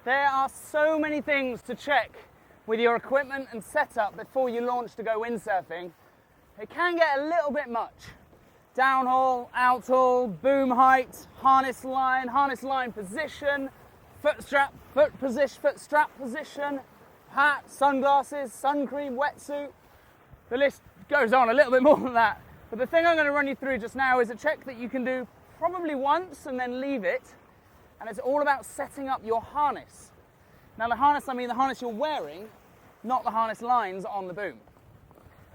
There are so many things to check with your equipment and setup before you launch to go windsurfing. It can get a little bit much. Downhaul, outhaul, boom height, harness line position, foot strap position, hat, sunglasses, sun cream, wetsuit. The list goes on a little bit more than that. But the thing I'm going to run you through just now is a check that you can do probably once and then leave it. And it's all about setting up your harness. Now the harness, I mean the harness you're wearing, not the harness lines on the boom.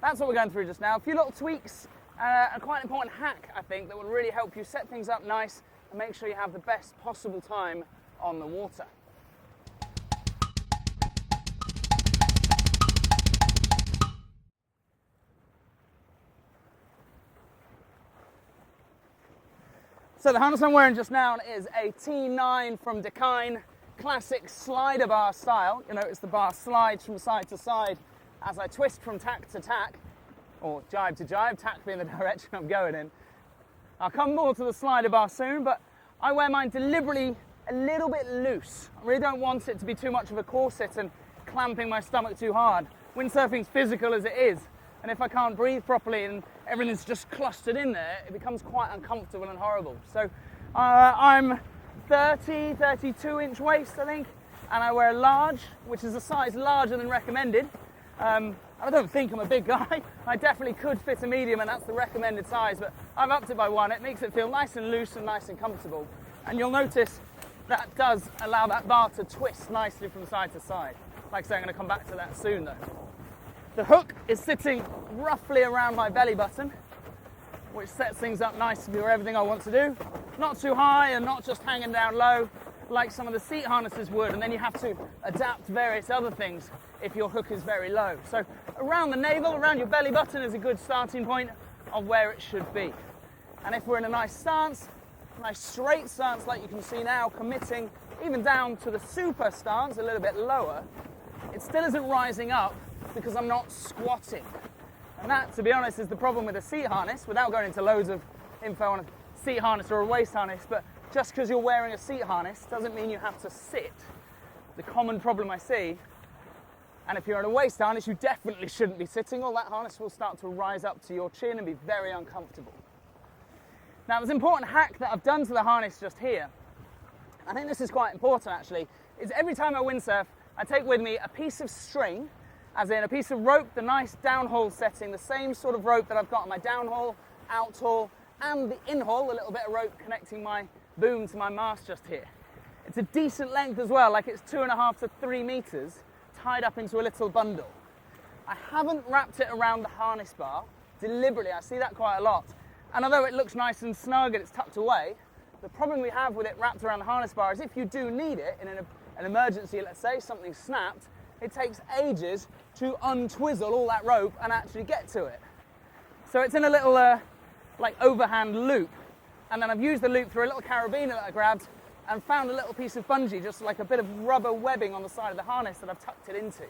That's what we're going through just now. A few little tweaks, and quite an important hack, I think, that will really help you set things up nice and make sure you have the best possible time on the water. So the harness I'm wearing just now is a T9 from Dakine, classic slider bar style. You notice the bar slides from side to side as I twist from tack to tack, or jibe to jibe, tack being the direction I'm going in. I'll come more to the slider bar soon, but I wear mine deliberately a little bit loose. I really don't want it to be too much of a corset and clamping my stomach too hard. Windsurfing's physical as it is, and if I can't breathe properly and everything's just clustered in there, it becomes quite uncomfortable and horrible. So I'm 32 inch waist, I think, and I wear a large, which is a size larger than recommended. I don't think I'm a big guy. I definitely could fit a medium, and that's the recommended size, but I've upped it by one. It makes it feel nice and loose and nice and comfortable. And you'll notice that does allow that bar to twist nicely from side to side. Like I say, I'm going to come back to that soon though. The hook is sitting roughly around my belly button, which sets things up nicely for everything I want to do. Not too high and not just hanging down low like some of the seat harnesses would, and then you have to adapt various other things if your hook is very low. So around the navel, around your belly button is a good starting point of where it should be. And if we're in a nice stance, nice straight stance like you can see now, committing even down to the super stance, a little bit lower, it still isn't rising up because I'm not squatting. And that, to be honest, is the problem with a seat harness, without going into loads of info on a seat harness or a waist harness, but just because you're wearing a seat harness doesn't mean you have to sit. The common problem I see, and if you're in a waist harness, you definitely shouldn't be sitting, or that harness will start to rise up to your chin and be very uncomfortable. Now, there's an important hack that I've done to the harness just here. I think this is quite important actually, is every time I windsurf, I take with me a piece of string, as in a piece of rope, the nice downhaul setting, the same sort of rope that I've got on my downhaul, outhaul, and the inhaul, the little bit of rope connecting my boom to my mast just here. It's a decent length as well, like it's 2.5 to 3 meters, tied up into a little bundle. I haven't wrapped it around the harness bar, deliberately. I see that quite a lot. And although it looks nice and snug and it's tucked away, the problem we have with it wrapped around the harness bar is if you do need it in an emergency, let's say something snapped, it takes ages to untwizzle all that rope and actually get to it. So it's in a little like overhand loop, and then I've used the loop through a little carabiner that I grabbed and found a little piece of bungee, just like a bit of rubber webbing on the side of the harness that I've tucked it into.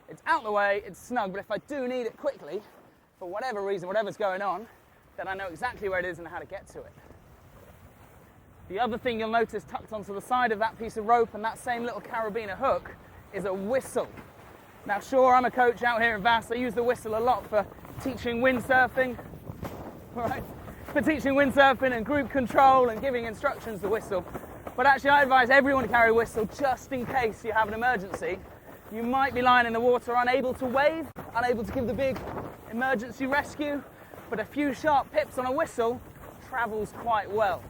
It's out the way, it's snug, but if I do need it quickly, for whatever reason, whatever's going on, then I know exactly where it is and how to get to it. The other thing you'll notice tucked onto the side of that piece of rope and that same little carabiner hook is a whistle. Now sure, I'm a coach out here in Vass, I use the whistle a lot for teaching windsurfing, right? For teaching windsurfing and group control and giving instructions to whistle. But actually I advise everyone to carry a whistle just in case you have an emergency. You might be lying in the water unable to wave, unable to give the big emergency rescue, but a few sharp pips on a whistle travels quite well.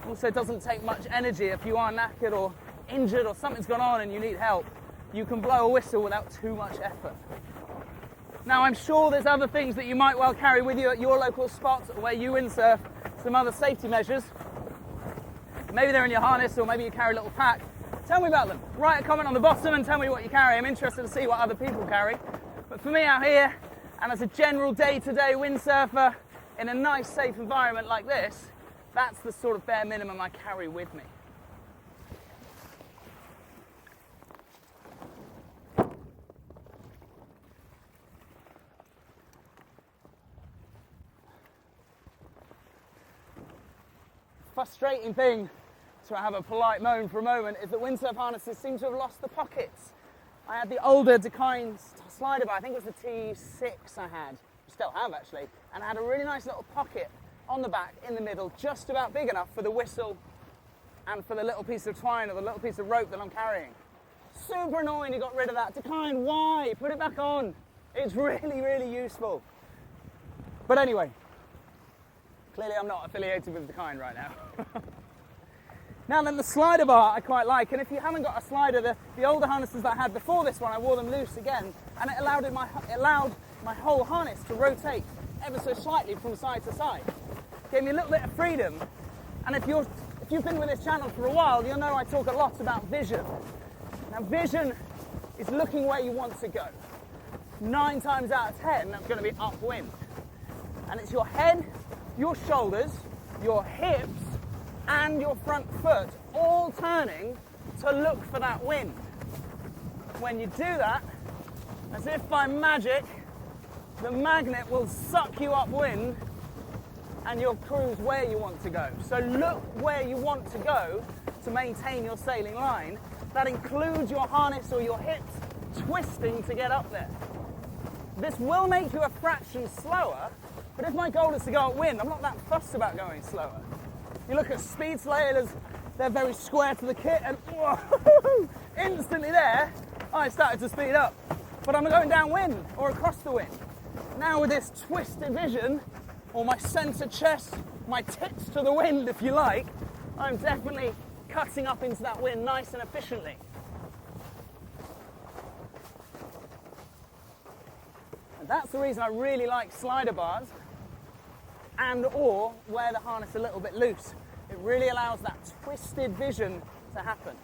Also, it doesn't take much energy if you are knackered or injured or something's gone on and you need help. You can blow a whistle without too much effort. Now, I'm sure there's other things that you might well carry with you at your local spot where you windsurf, some other safety measures. Maybe they're in your harness or maybe you carry a little pack. Tell me about them. Write a comment on the bottom and tell me what you carry. I'm interested to see what other people carry. But for me out here, and as a general day-to-day windsurfer in a nice, safe environment like this, that's the sort of bare minimum I carry with me. Frustrating thing to have a polite moan for a moment, is that windsurf harnesses seem to have lost the pockets. I had the older Dakine slider bar, I think it was the T6 I had, still have actually, and I had a really nice little pocket on the back, in the middle, just about big enough for the whistle and for the little piece of twine or the little piece of rope that I'm carrying. Super annoying you got rid of that. Dakine, why? Put it back on. It's really, really useful. But anyway, clearly I'm not affiliated with Dakine right now. Now then, the slider bar I quite like, and if you haven't got a slider, the older harnesses that I had before this one, I wore them loose again, and it allowed my whole harness to rotate ever so slightly from side to side. Gave me a little bit of freedom, and if you've been with this channel for a while, you'll know I talk a lot about vision. Now vision is looking where you want to go. 9 times out of 10, that's going to be upwind. And it's your head, your shoulders, your hips, and your front foot all turning to look for that wind. When you do that, as if by magic, the magnet will suck you upwind and you'll cruise where you want to go. So look where you want to go to maintain your sailing line. That includes your harness or your hips twisting to get up there. This will make you a fraction slower, but if my goal is to go upwind, I'm not that fussed about going slower. You look at speed sailors, they're very square to the kit, and whoa, instantly there, I started to speed up. But I'm going downwind or across the wind. Now with this twisted vision, or my centre chest, my tits to the wind if you like, I'm definitely cutting up into that wind nice and efficiently. And that's the reason I really like slider bars and or wear the harness a little bit loose. It really allows that twisted vision to happen.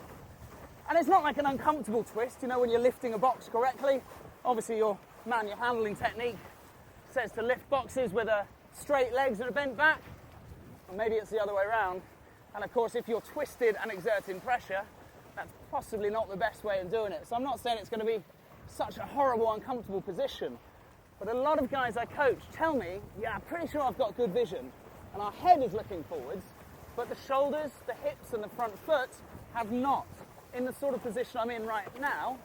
And it's not like an uncomfortable twist, you know, when you're lifting a box correctly. Obviously your manual handling technique says to lift boxes with a straight legs and a bent back, or maybe it's the other way around. And of course, if you're twisted and exerting pressure, that's possibly not the best way of doing it. So I'm not saying it's going to be such a horrible, uncomfortable position, but a lot of guys I coach tell me, yeah, I'm pretty sure I've got good vision, and our head is looking forwards, but the shoulders, the hips, and the front foot have not. In the sort of position I'm in right now,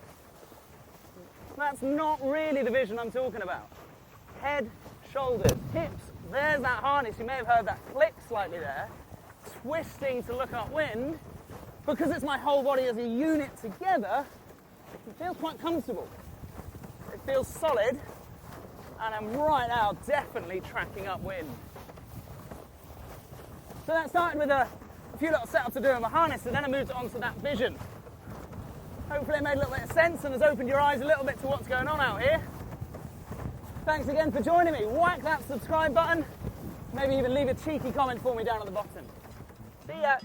that's not really the vision I'm talking about. Head, shoulders, hips, there's that harness. You may have heard that click slightly there. Twisting to look upwind, because it's my whole body as a unit together, it feels quite comfortable. It feels solid, and I'm right now definitely tracking upwind. So that started with a few little setups to do on the harness, and then I moved on to that vision. Hopefully it made a little bit of sense and has opened your eyes a little bit to what's going on out here. Thanks again for joining me. Whack that subscribe button. Maybe even leave a cheeky comment for me down at the bottom. See ya.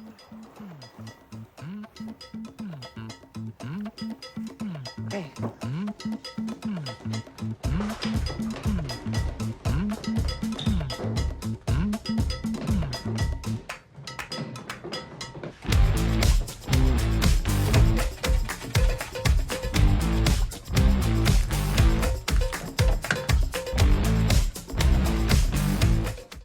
Hey.